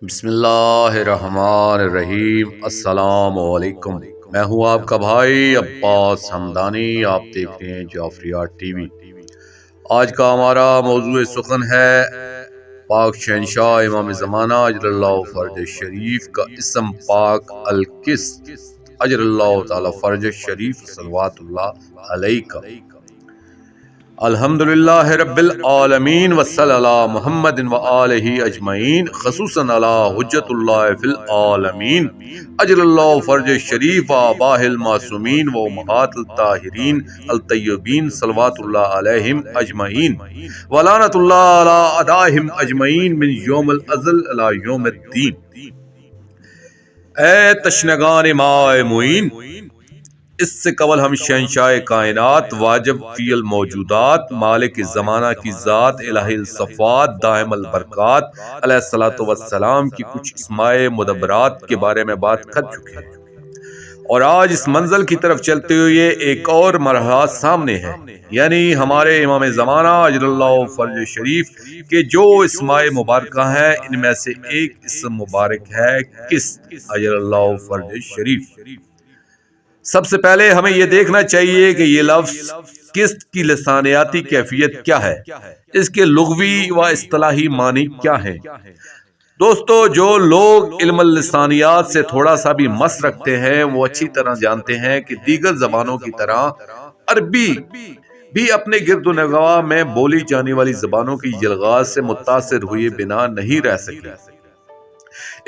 بسم اللہ الرحمن الرحیم۔ السلام علیکم، میں ہوں آپ کا بھائی عباس حمدانی، آپ دیکھ رہے ہیں جعفریات ٹی وی۔ آج کا ہمارا موضوع سخن ہے پاک شہنشاہ امام زمانہ اجل اللہ فرج شریف کا اسم پاک القسط، اجل اللہ تعالی فرج شریف صلوات اللہ علیہ کا۔ الحمدللہ رب العالمین وصلی اللہ محمد و آلہ اجمعین، خصوصاً علی حجت اللہ فی العالمین اجل اللہ فرج شریف آباہ المعصومین و امہات الطاہرین الطیبین صلوات اللہ علیہم اجمعین ولعنت اللہ علی اعدائہم اجمعین من یوم الازل الی یوم الدین۔ اے تشنگان ماء معین، اس سے قبل ہم شہنشاہ کائنات واجب فی الموجودات مالک زمانہ کی ذات الہ الصفات دائم البرکات علیہ الصلوۃ والسلام کی کچھ اسماء مدبرات کے بارے میں بات کر چکے ہیں، اور آج اس منزل کی طرف چلتے ہوئے ایک اور مرحلہ سامنے ہے، یعنی ہمارے امام زمانہ اجل اللہ فرج شریف کے جو اسماء مبارکہ ہیں، ان میں سے ایک اسم مبارک ہے قسط، اجل اللہ فرج شریف۔ سب سے پہلے ہمیں یہ دیکھنا چاہیے کہ یہ لفظ قسط کی لسانیاتی کیفیت کیا ہے، اس کے لغوی و اصطلاحی معنی کیا ہیں۔ دوستو، جو لوگ علم اللسانیات سے تھوڑا سا بھی مس رکھتے ہیں وہ اچھی طرح جانتے ہیں کہ دیگر زبانوں کی طرح عربی بھی اپنے گرد و نواح میں بولی جانے والی زبانوں کی الغاز سے متاثر ہوئے بنا نہیں رہ سکی،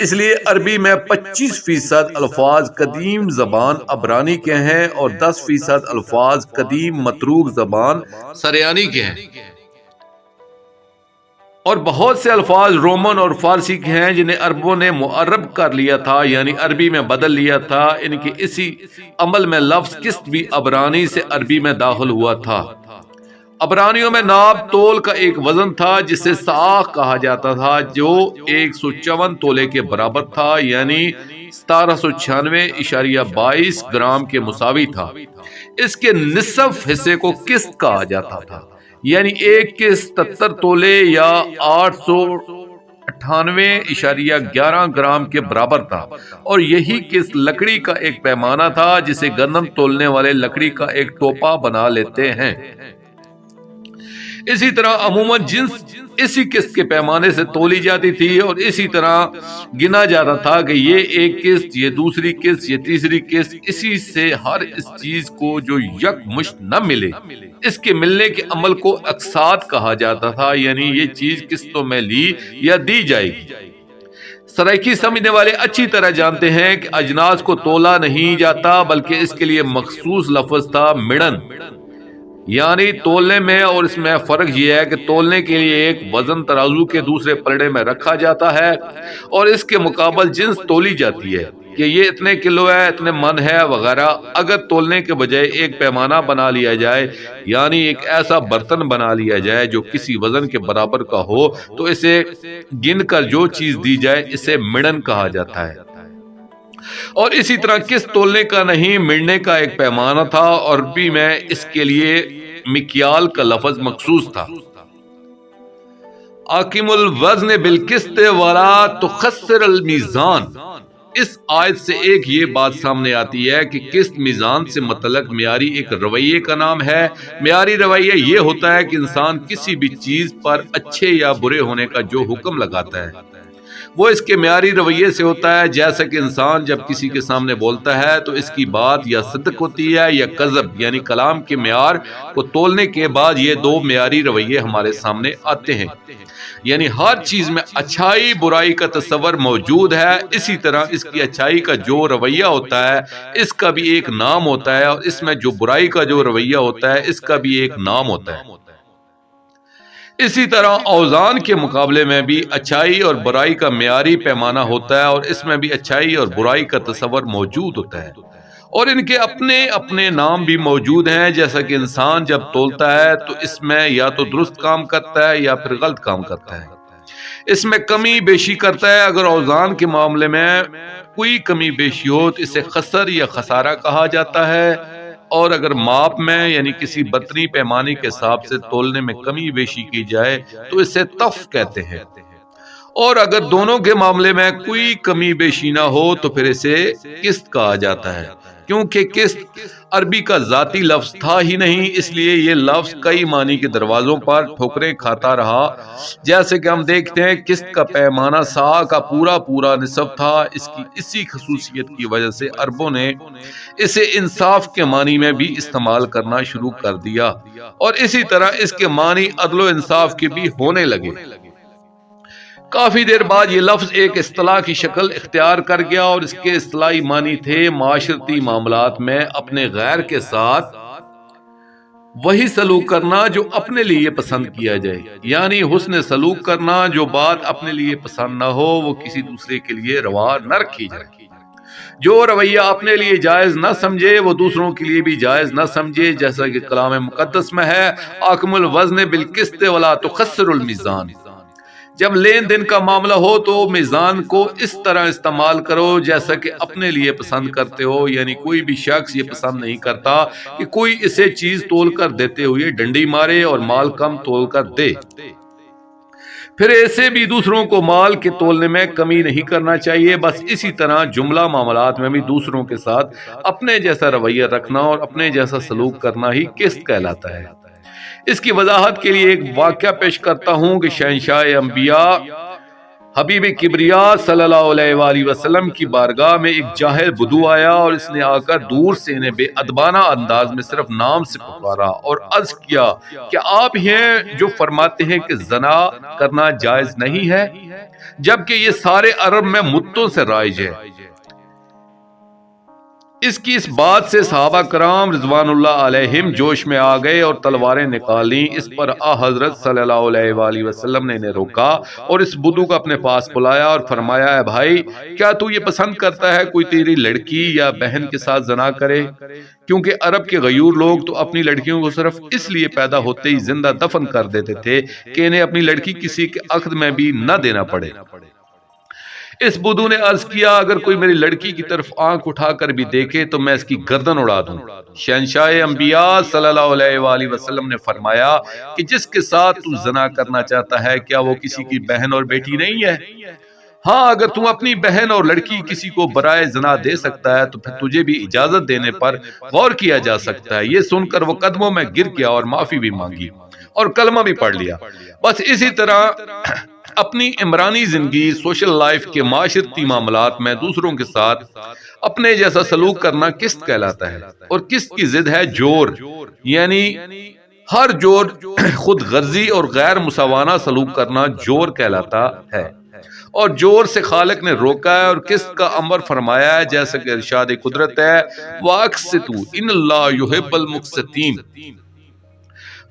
اس لیے عربی میں 25% الفاظ قدیم زبان عبرانی کے ہیں اور 10% الفاظ قدیم متروک زبان سریانی کے ہیں، اور بہت سے الفاظ رومن اور فارسی کے ہیں جنہیں عربوں نے معرب کر لیا تھا، یعنی عربی میں بدل لیا تھا۔ ان کے اسی عمل میں لفظ قسط بھی عبرانی سے عربی میں داخل ہوا تھا۔ عبرانیوں میں ناب تول کا ایک وزن تھا جسے ساخ کہا جاتا تھا، جو 154 تولے کے برابر تھا، یعنی 1796.22 گرام کے مساوی تھا۔ اس کے نصف حصے کو قسط کہا جاتا تھا، یعنی ایک قسط 77 تولے یا 898.11 گرام کے برابر تھا، اور یہی قسط لکڑی کا ایک پیمانہ تھا جسے گندم تولنے والے لکڑی کا ایک ٹوپا بنا لیتے ہیں۔ اسی طرح عموماً جنس اسی قسط کے پیمانے سے تولی جاتی تھی، اور اسی طرح گنا جاتا تھا کہ یہ ایک قسط، یہ دوسری قسط، یہ تیسری قسط، اسی سے ہر اس چیز کو جو یک مشت نہ ملے اس کے ملنے کے عمل کو اقساط کہا جاتا تھا، یعنی یہ چیز قسطوں میں لی یا دی جائے گی۔ سرائیکی سمجھنے والے اچھی طرح جانتے ہیں کہ اجناس کو تولا نہیں جاتا، بلکہ اس کے لیے مخصوص لفظ تھا مڑن، یعنی تولنے میں، اور اس میں فرق یہ ہے کہ تولنے کے لیے ایک وزن ترازو کے دوسرے پلڑے میں رکھا جاتا ہے اور اس کے مقابل جنس تولی جاتی ہے کہ یہ اتنے کلو ہے، اتنے من ہے وغیرہ۔ اگر تولنے کے بجائے ایک پیمانہ بنا لیا جائے، یعنی ایک ایسا برتن بنا لیا جائے جو کسی وزن کے برابر کا ہو، تو اسے گن کر جو چیز دی جائے اسے مڑن کہا جاتا ہے۔ اور اسی طرح قسط تولنے کا نہیں، مڑنے کا ایک پیمانہ تھا، اور عربی میں اس کے لیے مکیال کا لفظ مخصوص تھا۔ اقیم الوزن بالقسط ولا تخسر المیزان، اس آیت سے ایک یہ بات سامنے آتی ہے کہ قسط میزان سے متعلق معیاری ایک رویے کا نام ہے۔ معیاری رویہ یہ ہوتا ہے کہ انسان کسی بھی چیز پر اچھے یا برے ہونے کا جو حکم لگاتا ہے وہ اس کے معیاری رویے سے ہوتا ہے۔ جیسا کہ انسان جب کسی کے سامنے بولتا ہے تو اس کی بات یا صدق ہوتی ہے یا کذب، یعنی کلام کے معیار کو تولنے کے بعد یہ دو معیاری رویے ہمارے سامنے آتے ہیں، یعنی ہر چیز میں اچھائی برائی کا تصور موجود ہے۔ اسی طرح اس کی اچھائی کا جو رویہ ہوتا ہے اس کا بھی ایک نام ہوتا ہے، اور اس میں جو برائی کا جو رویہ ہوتا ہے اس کا بھی ایک نام ہوتا ہے۔ اسی طرح اوزان کے مقابلے میں بھی اچھائی اور برائی کا معیاری پیمانہ ہوتا ہے، اور اس میں بھی اچھائی اور برائی کا تصور موجود ہوتا ہے، اور ان کے اپنے اپنے نام بھی موجود ہیں۔ جیسا کہ انسان جب تولتا ہے تو اس میں یا تو درست کام کرتا ہے یا پھر غلط کام کرتا ہے، اس میں کمی بیشی کرتا ہے۔ اگر اوزان کے معاملے میں کوئی کمی بیشی ہو تو اسے خسر یا خسارہ کہا جاتا ہے، اور اگر ماپ میں یعنی کسی برتنی پیمانے کے حساب سے تولنے میں کمی بیشی کی جائے تو اسے تف کہتے ہیں۔ اور اگر دونوں کے معاملے میں کوئی کمی بیشی نہ ہو تو پھر اسے قسط کہا جاتا ہے، کیونکہ قسط عربی کا ذاتی لفظ تھا ہی نہیں، اس لیے یہ لفظ کئی معنی کے دروازوں پر ٹھوکریں کھاتا رہا۔ جیسے کہ ہم دیکھتے ہیں قسط کا پیمانہ سا کا پورا نصف تھا۔ اس کی اسی خصوصیت کی وجہ سے عربوں نے اسے انصاف کے معنی میں بھی استعمال کرنا شروع کر دیا، اور اسی طرح اس کے معنی عدل و انصاف کے بھی ہونے لگے۔ کافی دیر بعد یہ لفظ ایک اصطلاح کی شکل اختیار کر گیا، اور اس کے اصطلاحی معنی تھے معاشرتی معاملات میں اپنے غیر کے ساتھ وہی سلوک کرنا جو اپنے لیے پسند کیا جائے، یعنی حسن سلوک کرنا، جو بات اپنے لیے پسند نہ ہو وہ کسی دوسرے کے لیے روا نہ رکھی جائے، جو رویہ اپنے لیے جائز نہ سمجھے وہ دوسروں کے لیے بھی جائز نہ سمجھے، جیسا کہ کلام مقدس میں ہے اقم الوزن بالقسط ولا تخسر المیزان۔ جب لین دین کا معاملہ ہو تو میزان کو اس طرح استعمال کرو جیسا کہ اپنے لیے پسند کرتے ہو، یعنی کوئی بھی شخص یہ پسند نہیں کرتا کہ کوئی اسے چیز تول کر دیتے ہوئے ڈنڈی مارے اور مال کم تول کر دے، پھر ایسے بھی دوسروں کو مال کے تولنے میں کمی نہیں کرنا چاہیے۔ بس اسی طرح جملہ معاملات میں بھی دوسروں کے ساتھ اپنے جیسا رویہ رکھنا اور اپنے جیسا سلوک کرنا ہی قسط کہلاتا ہے۔ اس کی وضاحت کے لیے ایک واقعہ پیش کرتا ہوں کہ شہنشاہ انبیاء حبیب کبریا صلی اللہ علیہ وآلہ وسلم کی بارگاہ میں ایک جاہل بدو آیا، اور اس نے آ کر دور سے انہیں بے ادبانہ انداز میں صرف نام سے پکارا اور عرض کیا کہ آپ ہیں جو فرماتے ہیں کہ زنا کرنا جائز نہیں ہے، جبکہ یہ سارے عرب میں متوں سے رائج ہے۔ اس کی اس بات سے صحابہ کرام رضوان اللہ علیہم جوش میں آ گئے اور تلواریں نکالیں۔ اس پر حضرت صلی اللہ علیہ وآلہ وسلم نے انہیں روکا اور اس بدو کو اپنے پاس بلایا اور فرمایا، اے بھائی، کیا تو یہ پسند کرتا ہے کوئی تیری لڑکی یا بہن کے ساتھ زنا کرے؟ کیونکہ عرب کے غیور لوگ تو اپنی لڑکیوں کو صرف اس لیے پیدا ہوتے ہی زندہ دفن کر دیتے تھے کہ انہیں اپنی لڑکی کسی کے عقد میں بھی نہ دینا پڑے۔ اس بدو نے عرض کیا، اگر کوئی میری لڑکی کی طرف آنکھ اٹھا کر بھی دیکھے تو میں اس کی گردن اڑا دوں۔ شہنشاہ انبیاء صلی اللہ علیہ وآلہ وسلم نے فرمایا کہ جس کے ساتھ تو زنا کرنا چاہتا ہے کیا وہ کسی کی بہن اور بیٹی نہیں ہے؟ ہاں، اگر تم اپنی بہن اور لڑکی کسی کو برائے زنا دے سکتا ہے تو پھر تجھے بھی اجازت دینے پر غور کیا جا سکتا ہے۔ یہ سن کر وہ قدموں میں گر گیا اور معافی بھی مانگی اور کلمہ بھی پڑھ لیا۔ بس اسی طرح اپنی عمرانی زندگی، سوشل لائف کے معاشرتی معاملات میں دوسروں کے ساتھ اپنے جیسا سلوک کرنا قسط کہلاتا ہے، اور قسط کی ضد ہے جور، یعنی ہر جور خود غرضی اور غیر مساوانہ سلوک کرنا جور کہلاتا ہے، اور جور سے خالق نے روکا ہے اور قسط کا امر فرمایا ہے، جیسا کہ ارشاد قدرت ہے وَأَقْسِطُوا إِنَّ اللَّهَ يُحِبُّ الْمُقْسِطِينَ۔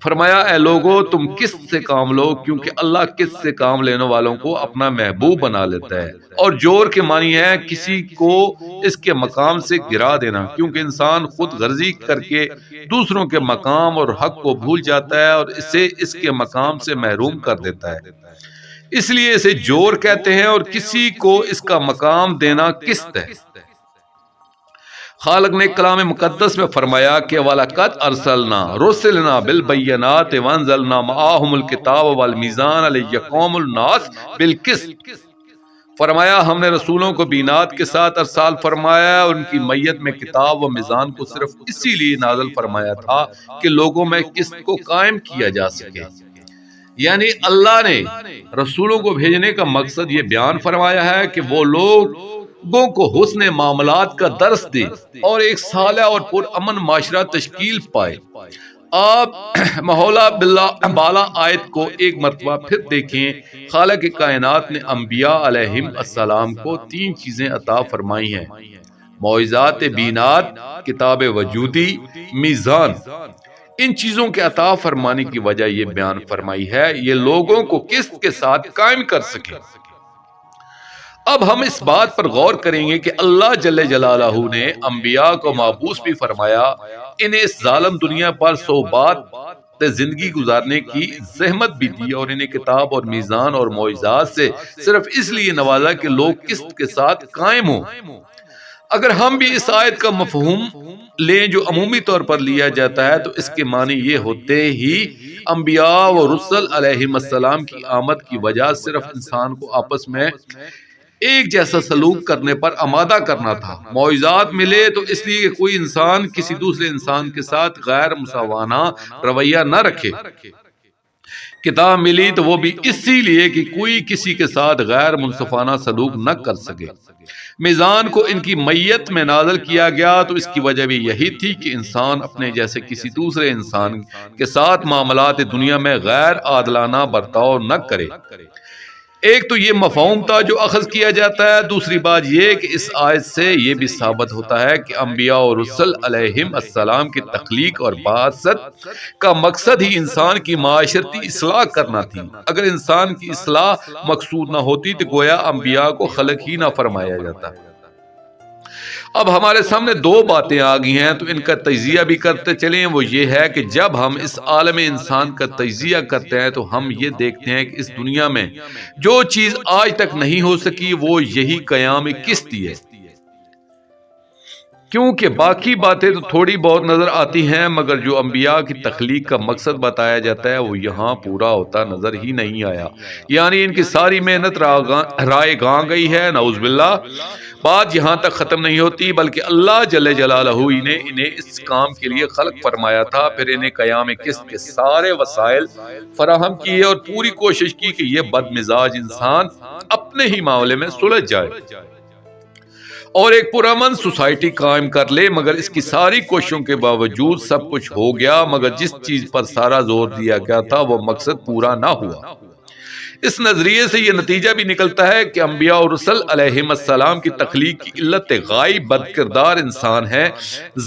فرمایا، اے لوگو تم قسط سے کام لو، کیونکہ اللہ قسط سے کام لینے والوں کو اپنا محبوب بنا لیتا ہے۔ اور جور کے معنی ہے کسی کو اس کے مقام سے گرا دینا، کیونکہ انسان خود غرضی کر کے دوسروں کے مقام اور حق کو بھول جاتا ہے اور اسے اس کے مقام سے محروم کر دیتا ہے، اس لیے اسے جور کہتے ہیں، اور کسی کو اس کا مقام دینا قسط ہے۔ خالق نے کلام مقدس میں فرمایا کہ وَلَقَدْ أَرْسَلْنَا رُسُلَنَا بِالْبَيِّنَاتِ وَأَنزَلْنَا مَعَهُمُ الْكِتَابَ وَالْمِيزَانَ لِيَقُومَ النَّاسُ بِالْقِسْطِ۔ فرمایا، ہم نے رسولوں کو بینات کے ساتھ ارسال فرمایا اور ان کی میت میں کتاب و میزان کو صرف اسی لیے نازل فرمایا تھا کہ لوگوں میں قسط کو قائم کیا جا سکے۔ یعنی اللہ نے رسولوں کو بھیجنے کا مقصد یہ بیان فرمایا ہے کہ وہ لوگوں کو حسن معاملات کا درس دے اور ایک صالح اور پرامن معاشرہ تشکیل پائے۔ آپ محولہ بالا آیت کو ایک مرتبہ پھر دیکھیں۔ خالق کائنات نے انبیاء علیہم السلام کو 3 چیزیں عطا فرمائی ہیں: معجزات بینات، کتاب وجودی، میزان۔ ان چیزوں کے عطا فرمانے کی وجہ یہ بیان فرمائی ہے یہ لوگوں کو قسط کے ساتھ قائم کر سکے۔ اب ہم اس بات پر غور کریں گے کہ اللہ جل جلالہ نے انبیاء کو مابعوث بھی فرمایا، انہیں اس ظالم دنیا پر صعوبات زندگی گزارنے کی زحمت بھی دی، اور انہیں کتاب اور میزان اور معجزات سے صرف اس لیے نوازا کہ لوگ قسط کے ساتھ قائم ہوں۔ اگر ہم بھی اس آیت کا مفہوم لیں جو عمومی طور پر لیا جاتا ہے تو اس کے معنی یہ ہوتے ہی انبیاء و رسل علیہم السلام کی آمد کی وجہ صرف انسان کو آپس میں ایک جیسا سلوک کرنے پر آمادہ کرنا تھا۔ معجزات ملے تو اس لیے کہ کوئی انسان کسی دوسرے انسان کے ساتھ غیر مساوانہ رویہ نہ رکھے۔ کتاب ملی تو وہ بھی اسی لیے کہ کوئی کسی کے ساتھ غیر منصفانہ سلوک نہ کر سکے۔ میزان کو ان کی میت میں نازل کیا گیا تو اس کی وجہ بھی یہی تھی کہ انسان اپنے جیسے کسی دوسرے انسان کے ساتھ معاملات دنیا میں غیر عادلانہ برتاؤ نہ کرے۔ ایک تو یہ مفہوم تھا جو اخذ کیا جاتا ہے، دوسری بات یہ کہ اس آیت سے یہ بھی ثابت ہوتا ہے کہ انبیاء اور رسل علیہم السلام کی تخلیق اور بعثت کا مقصد ہی انسان کی معاشرتی اصلاح کرنا تھی۔ اگر انسان کی اصلاح مقصود نہ ہوتی تو گویا انبیاء کو خلق ہی نہ فرمایا جاتا۔ اب ہمارے سامنے دو باتیں آ گئی ہیں تو ان کا تجزیہ بھی کرتے چلیں۔ وہ یہ ہے کہ جب ہم اس عالم انسان کا تجزیہ کرتے ہیں تو ہم یہ دیکھتے ہیں کہ اس دنیا میں جو چیز آج تک نہیں ہو سکی وہ یہی قیام کشتی ہے، کیونکہ باقی باتیں تو تھوڑی بہت نظر آتی ہیں مگر جو انبیاء کی تخلیق کا مقصد بتایا جاتا ہے وہ یہاں پورا ہوتا نظر ہی نہیں آیا۔ یعنی ان کی ساری محنت رائے گاں گئی ہے، نعوذ باللہ۔ بات یہاں تک ختم نہیں ہوتی بلکہ اللہ جل جلالہ نے انہیں اس کام کے لیے خلق فرمایا تھا، پھر انہیں قیام قسط کے سارے وسائل فراہم کیے اور پوری کوشش کی کہ یہ بد مزاج انسان اپنے ہی معاملے میں سلجھ جائے اور ایک پرامن سوسائٹی قائم کر لے، مگر اس کی ساری کوششوں کے باوجود سب کچھ ہو گیا مگر جس چیز پر سارا زور دیا گیا تھا وہ مقصد پورا نہ ہوا۔ اس نظریے سے یہ نتیجہ بھی نکلتا ہے کہ انبیاء اور رسل علیہم السلام کی تخلیق کی علت غائب بد کردار انسان ہے،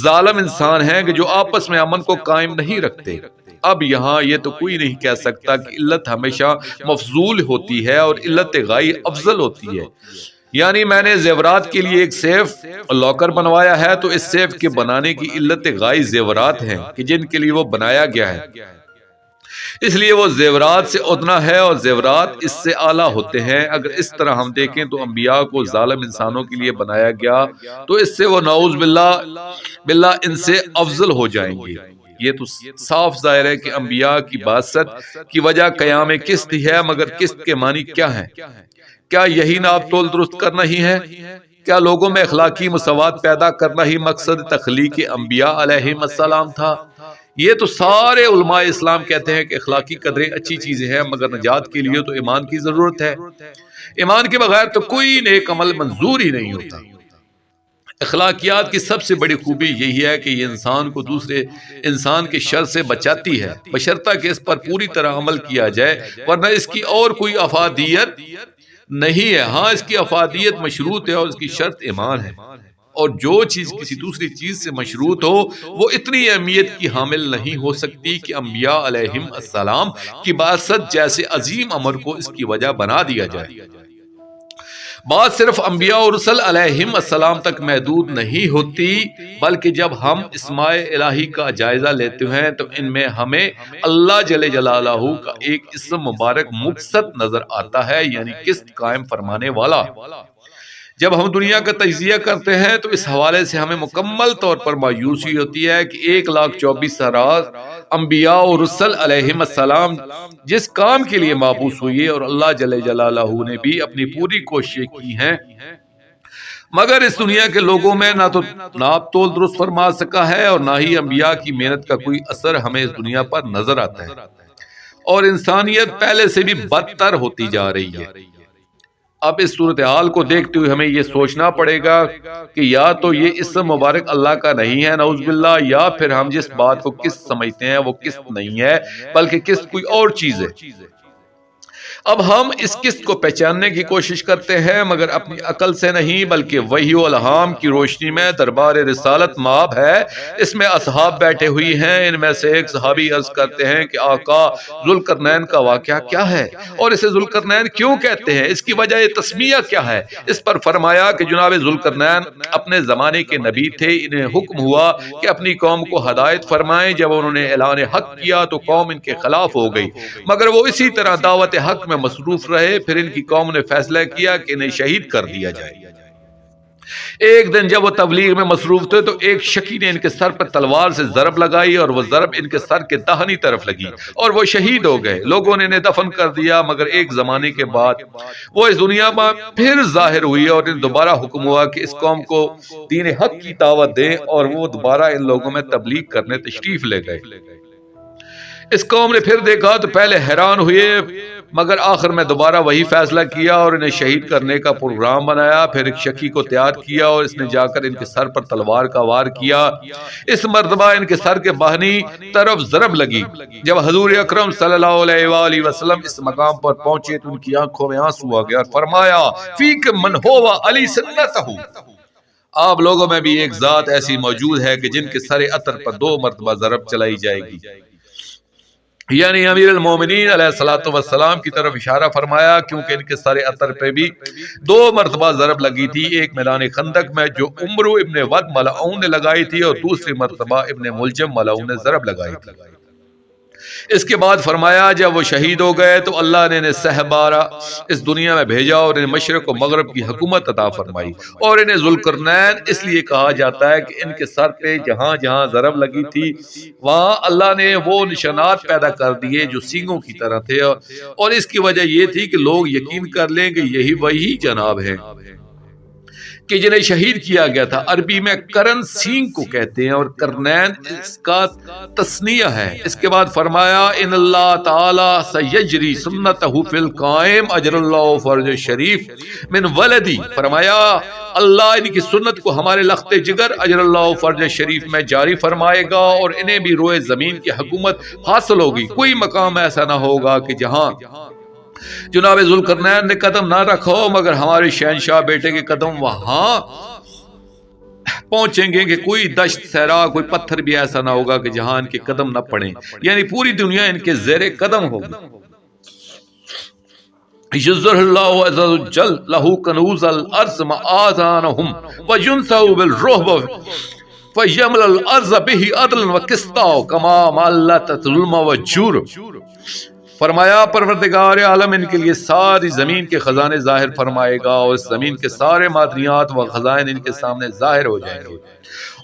ظالم انسان ہے کہ جو آپس میں امن کو قائم نہیں رکھتے۔ اب یہاں یہ تو کوئی نہیں کہہ سکتا کہ علت ہمیشہ مفضول ہوتی ہے اور علت غائب افضل ہوتی ہے۔ یعنی میں نے زیورات کے لیے ایک سیف لاکر بنوایا ہے تو اس سیف کے بنانے کی علت غائب زیورات ہیں کہ جن کے لیے وہ بنایا گیا ہے، اس لیے وہ زیورات سے ادنا ہے اور زیورات اس سے اعلیٰ ہوتے ہیں۔ اگر اس طرح ہم دیکھیں تو انبیاء کو ظالم انسانوں کے لیے بنایا گیا تو اس سے وہ نعوذ باللہ ان سے افضل ہو جائیں گے۔ یہ تو صاف ظاہر ہے کہ انبیاء کی بعثت کی وجہ قیام قسط ہی ہے، مگر قسط کے معنی کیا ہیں؟ کیا یہی ناپ تول درست کرنا ہی ہے؟ کیا لوگوں میں اخلاقی مساوات پیدا کرنا ہی مقصد تخلیق انبیاء علیہم السلام تھا؟ یہ تو سارے علماء اسلام کہتے ہیں کہ اخلاقی قدریں اچھی چیزیں ہیں مگر نجات کے لیے تو ایمان کی ضرورت ہے۔ ایمان کے بغیر تو کوئی نیک عمل منظور ہی نہیں ہوتا۔ اخلاقیات کی سب سے بڑی خوبی یہی ہے کہ یہ انسان کو دوسرے انسان کے شر سے بچاتی ہے، بشرطہ کہ اس پر پوری طرح عمل کیا جائے، ورنہ اس کی اور کوئی افادیت نہیں ہے۔ ہاں اس کی افادیت مشروط ہے اور اس کی شرط ایمان ہے، اور جو چیز کسی دوسری چیز سے مشروط ہو وہ اتنی اہمیت کی حامل نہیں ہو سکتی کہ انبیاء علیہم السلام کی بعثت جیسے عظیم امر کو اس کی وجہ بنا دیا جائے۔ بات صرف انبیاء اور رسل علیہم السلام تک محدود نہیں ہوتی بلکہ جب ہم اسماء الہی کا جائزہ لیتے ہیں تو ان میں ہمیں اللہ جل جلالہ کا ایک اسم مبارک مقصد نظر آتا ہے، یعنی قسط قائم فرمانے والا۔ جب ہم دنیا کا تجزیہ کرتے ہیں تو اس حوالے سے ہمیں مکمل طور پر مایوسی ہوتی ہے کہ 1,24,000 انبیاء اور رسل علیہم السلام جس کام کے لیے مبعوث ہوئے اور اللہ جل جلالہ نے بھی اپنی پوری کوششیں کی ہیں، مگر اس دنیا کے لوگوں میں نہ تو ناپ تول درست فرما سکا ہے اور نہ ہی انبیاء کی محنت کا کوئی اثر ہمیں اس دنیا پر نظر آتا ہے، اور انسانیت پہلے سے بھی بدتر ہوتی جا رہی ہے۔ اب اس صورتحال کو دیکھتے ہوئے ہمیں یہ سوچنا پڑے گا کہ یا تو یہ اسم مبارک اللہ کا نہیں ہے نعوذ باللہ، یا پھر ہم جس بات کو قسط سمجھتے ہیں وہ قسط نہیں ہے بلکہ قسط کوئی اور چیز ہے۔ اب ہم اس قسط کو پہچاننے کی کوشش کرتے ہیں مگر اپنی عقل سے نہیں بلکہ وحی و الہام کی روشنی میں۔ دربار رسالت مآب ہے، اس میں اصحاب بیٹھے ہوئی ہیں، ان میں سے ایک صحابی عرض کرتے ہیں کہ آقا ذوالقرنین کا واقعہ کیا ہے اور اسے ذوالقرنین کیوں کہتے ہیں، اس کی وجہ تسمیہ کیا ہے؟ اس پر فرمایا کہ جناب ذوالقرنین اپنے زمانے کے نبی تھے، انہیں حکم ہوا کہ اپنی قوم کو ہدایت فرمائیں۔ جب انہوں نے اعلان حق کیا تو قوم ان کے خلاف ہو گئی مگر وہ اسی طرح دعوت حق میں مصروف رہے۔ پھر ان کی قوم نے فیصلہ کیا کہ انہیں شہید کر دیا جائے۔ ایک دن جب وہ تبلیغ میں مصروف تھے تو ایک شکی نے ان کے سر پر تلوار سے ضرب لگائی اور وہ ضرب ان کے سر کے داہنی طرف لگی اور وہ شہید ہو گئے۔ لوگوں نے انہیں دفن کر دیا، مگر ایک زمانے کے بعد وہ اس دنیا میں پھر ظاہر ہوئی اور انہیں دوبارہ حکم ہوا کہ اس قوم کو دین حق کی دعوت دیں، اور وہ دوبارہ ان لوگوں میں تبلیغ کرنے تشریف لے گئے۔ اس قوم نے پھر دیکھا تو پہلے حیران ہوئے، مگر آخر میں دوبارہ وہی فیصلہ کیا اور انہیں شہید کرنے کا پروگرام بنایا۔ پھر ایک شکی کو تیار کیا اور اس نے جا کر ان کے سر پر تلوار کا وار کیا۔ اس مرتبہ ان کے سر کے باہنی طرف ضرب لگی۔ جب حضور اکرم صلی اللہ علیہ وآلہ وسلم اس مقام پر پہنچے تو ان کی آنکھوں میں آنسو آ گیا اور فرمایا فیک من ہوا علی سنتہ، آپ لوگوں میں بھی ایک ذات ایسی موجود ہے کہ جن کے سر عطر پر 2 مرتبہ ضرب چلائی جائے گی۔ یعنی امیر المومنین علیہ الصلوۃ والسلام کی طرف اشارہ فرمایا، کیونکہ ان کے سر عطر پہ بھی 2 مرتبہ ضرب لگی تھی، ایک میدان خندق میں جو عمرو ابن ود ملعون نے لگائی تھی اور دوسری مرتبہ ابن ملجم ملعون نے ضرب لگائی تھی۔ اس کے بعد فرمایا جب وہ شہید ہو گئے تو اللہ نے انہیں سہبارہ اس دنیا میں بھیجا اور انہیں مشرق و مغرب کی حکومت عطا فرمائی، اور انہیں ذوالقرنین اس لیے کہا جاتا ہے کہ ان کے سر پہ جہاں جہاں ضرب لگی تھی وہاں اللہ نے وہ نشانات پیدا کر دیے جو سینگوں کی طرح تھے، اور اس کی وجہ یہ تھی کہ لوگ یقین کر لیں کہ یہی وہی جناب ہیں کہ جنہیں شہید کیا گیا تھا۔ عربی میں کرن سینگ کو کہتے ہیں اور کرنین اس کا تسنیہ ہے۔ اس کے بعد فرمایا ان اللہ تعالی سیجری سنتہ فی القائم اجر اللہ فرج شریف من ولدی، فرمایا اللہ ان کی سنت کو ہمارے لخت جگر اجر اللہ فرج شریف میں جاری فرمائے گا، اور انہیں بھی روئے زمین کی حکومت حاصل ہوگی۔ کوئی مقام ایسا نہ ہوگا کہ جہاں جناب ذوالقرنین نے قدم نہ رکھا ہو، مگر ہمارے شہنشاہ بیٹے کے قدم وہاں پہنچیں گے کہ کوئی دشت صحرا، کوئی پتھر بھی ایسا نہ ہوگا کہ جہاں ان کے قدم نہ پڑیں، یعنی پوری دنیا ان کے زیر قدم ہوگی۔ یظہر اللہ عز وجل لہ کنوز الارض معاذانہم وینسع بالرعب فیمل الارض بہ عدلا وقسطا کما ملت ظلم وجور، فرمایا پروردگار عالم ان کے لیے ساری زمین کے خزانے ظاہر فرمائے گا، اور اس زمین کے سارے معدنیات و خزائن ان کے سامنے ظاہر ہو جائیں گے،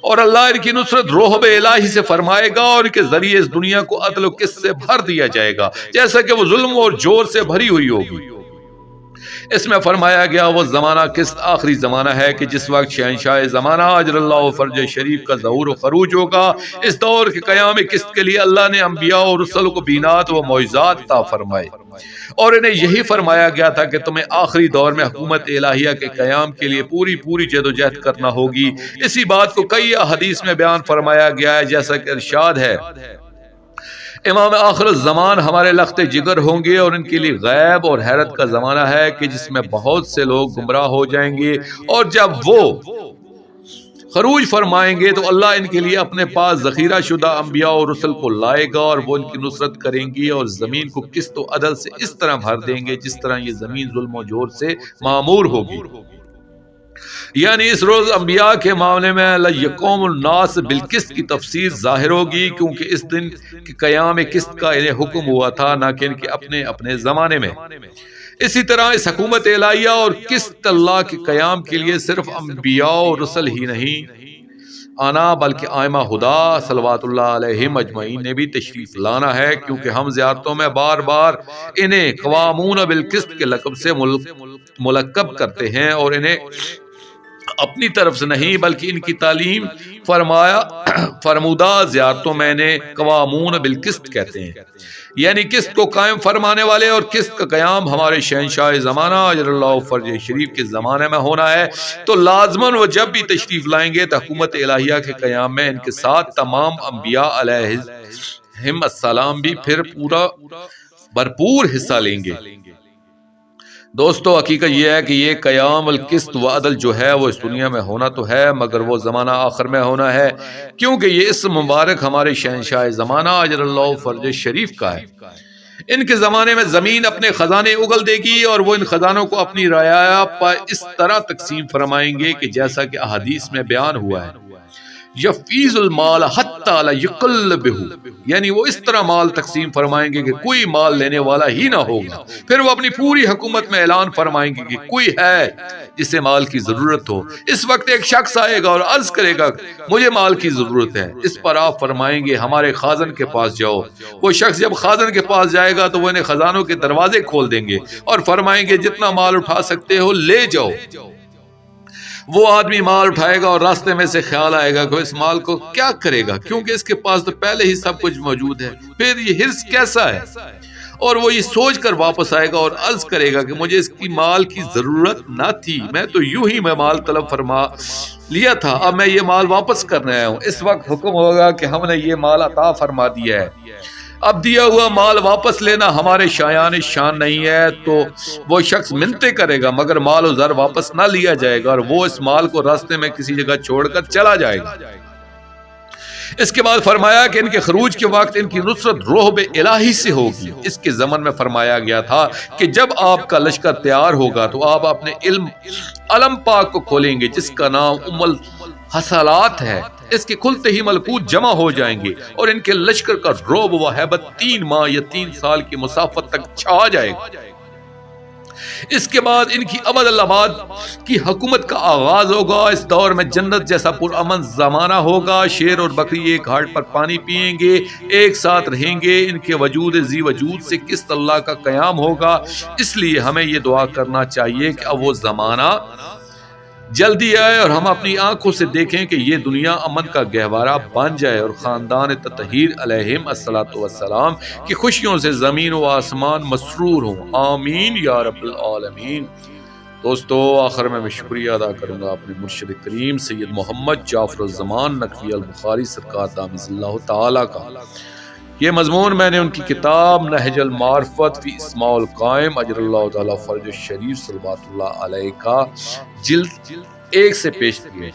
اور اللہ ان کی نصرت رعب الہی سے فرمائے گا، اور ان کے ذریعے اس دنیا کو عدل و قسط سے بھر دیا جائے گا جیسا کہ وہ ظلم اور جور سے بھری ہوئی ہوگی۔ اس میں فرمایا گیا وہ زمانہ قسط آخری زمانہ ہے کہ جس وقت شہنشاہ زمانہ اجر اللہ فرج شریف کا ظہور و خروج ہوگا۔ اس دور کے قیام قسط کے لیے اللہ نے انبیاء اور رسل کو بینات و معجزات عطا فرمائے، اور انہیں یہی فرمایا گیا تھا کہ تمہیں آخری دور میں حکومت الہیہ کے قیام کے لیے پوری جدوجہد کرنا ہوگی۔ اسی بات کو کئی احادیث میں بیان فرمایا گیا ہے، جیسا کہ ارشاد ہے امام آخر الزمان ہمارے لخت جگر ہوں گے، اور ان کے لیے غیب اور حیرت کا زمانہ ہے کہ جس میں بہت سے لوگ گمراہ ہو جائیں گے، اور جب وہ خروج فرمائیں گے تو اللہ ان کے لیے اپنے پاس ذخیرہ شدہ انبیاء اور رسل کو لائے گا، اور وہ ان کی نصرت کریں گی اور زمین کو قسط و عدل سے اس طرح بھر دیں گے جس طرح یہ زمین ظلم و جور سے معمور ہوگی۔ یعنی اس روز انبیاء کے معاملے میں یقوم الناس بالقسط کی تفسیر ظاہر ہوگی، کیونکہ اس دن کے قیام قسط کا انہیں حکم ہوا تھا، نہ کہ ان کے اپنے اپنے زمانے میں۔ اسی طرح اس حکومت الہیہ اور قسط اللہ کے قیام کے لیے صرف انبیاء اور رسل ہی نہیں آنا بلکہ ائمہ ہدا صلوات اللہ علیہم اجمعین نے بھی تشریف لانا ہے، کیونکہ ہم زیارتوں میں بار بار انہیں قوامون بالقسط کے لقب سے ملقب کرتے ہیں، اور انہیں اپنی طرف سے نہیں بلکہ ان کی تعلیم فرمودہ زیارتوں میں انہیں قوامون بالقسط کہتے ہیں، یعنی قسط کو قائم فرمانے والے، اور قسط کا قیام ہمارے شہنشاہ زمانہ اجر اللہ فرج شریف کے زمانے میں ہونا ہے۔ تو لازماً وہ جب بھی تشریف لائیں گے تو حکومت الہیہ کے قیام میں ان کے ساتھ تمام انبیاء علیہم السلام بھی پھر بھرپور حصہ لیں گے۔ دوستو حقیقت یہ ہے کہ یہ قیام القسط و عدل جو ہے وہ اس دنیا میں ہونا تو ہے، مگر وہ زمانہ آخر میں ہونا ہے، کیونکہ یہ اسم مبارک ہمارے شہنشاہ زمانہ اجر اللہ فرج شریف کا ہے۔ ان کے زمانے میں زمین اپنے خزانے اگل دے گی، اور وہ ان خزانوں کو اپنی رعایا پر اس طرح تقسیم فرمائیں گے کہ جیسا کہ احادیث میں بیان ہوا ہے۔ یفیض المال حتی لا یقلبہ، یعنی وہ اس طرح مال تقسیم فرمائیں گے کہ کوئی مال لینے والا ہی نہ ہوگا۔ پھر وہ اپنی پوری حکومت میں اعلان فرمائیں گے کہ کوئی ہے جسے مال کی ضرورت ہو۔ اس وقت ایک شخص آئے گا اور عرض کرے گا مجھے مال کی ضرورت ہے۔ اس پر آپ فرمائیں گے ہمارے خازن کے پاس جاؤ۔ وہ شخص جب خازن کے پاس جائے گا تو وہ انہیں خزانوں کے دروازے کھول دیں گے اور فرمائیں گے جتنا مال اٹھا سکتے ہو لے جاؤ۔ وہ آدمی مال اٹھائے گا اور راستے میں سے خیال آئے گا کہ اس مال کو کیا کرے گا، کیونکہ اس کے پاس تو پہلے ہی سب کچھ موجود ہے، پھر یہ حرص کیسا ہے؟ اور وہ یہ سوچ کر واپس آئے گا اور عرض کرے گا کہ مجھے اس کی مال کی ضرورت نہ تھی، میں تو یوں ہی میں مال طلب فرما لیا تھا، اب میں یہ مال واپس کرنے آیا ہوں۔ اس وقت حکم ہوگا کہ ہم نے یہ مال عطا فرما دیا ہے، اب دیا ہوا مال واپس لینا ہمارے شایان شان نہیں ہے۔ تو وہ شخص منتیں کرے گا مگر مال و زر واپس نہ لیا جائے گا اور وہ اس مال کو راستے میں کسی جگہ چھوڑ کر چلا جائے گا۔ اس کے بعد فرمایا کہ ان کے خروج کے وقت ان کی نصرت رعب الہی سے ہوگی۔ اس کے زمن میں فرمایا گیا تھا کہ جب آپ کا لشکر تیار ہوگا تو آپ اپنے علم پاک کو کھولیں گے جس کا نام حصلات ہے، اس کے کھلتے ہی ملکوت جمع ہو جائیں گے اور ان کے لشکر کا رعب و ہیبت 3 ماہ یا 3 سال کی مسافت تک چھا جائے گا۔ اس کے بعد ان کی ابد الاباد کی حکومت کا آغاز ہوگا۔ اس دور میں جنت جیسا پرامن زمانہ ہوگا، شیر اور بکری ایک گھاٹ پر پانی پیئیں گے، ایک ساتھ رہیں گے، ان کے وجود ذی وجود سے قسط اللہ کا قیام ہوگا۔ اس لیے ہمیں یہ دعا کرنا چاہیے کہ اب وہ زمانہ جلدی آئے اور ہم اپنی آنکھوں سے دیکھیں کہ یہ دنیا امن کا گہوارہ بن جائے اور خاندان تطہیر علیہم الصلاۃ والسلام کی خوشیوں سے زمین و آسمان مسرور ہوں، آمین یا رب العالمین۔ دوستو آخر میں شکریہ ادا کروں گا اپنے مرشد کریم سید محمد جعفر الزمان نقوی البخاری سرکار دامت اللہ تعالی کا۔ یہ مضمون میں نے ان کی کتاب نہج المعرفت فی اسماء القائم اجر اللہ تعالی فرج الشریف صلوات اللہ علیہ کا جلد 1 سے پیش کیے،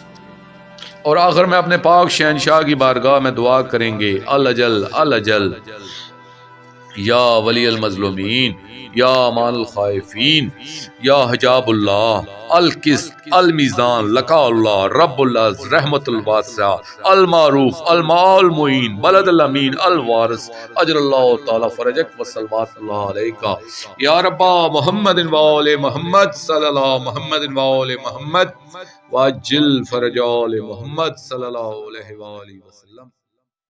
اور آخر میں اپنے پاک شہنشاہ کی بارگاہ میں دعا کریں گے، الاجل الاجل یا ولی المظلومین، یا امان الخائفین، یا حجاب اللہ، القسط، المیزان، لقاء اللہ، رب العز، رحمت الواسعہ، المعروف، المعال المعین، بلد الامین، الوارث، اجر اللہ تعالی فرجک وصلوات اللہ علیہ یا ربا محمد و آل محمد صلی اللہ محمد و آل محمد واجل فرج آل محمد صلی اللہ علیہ وآلہ وسلم۔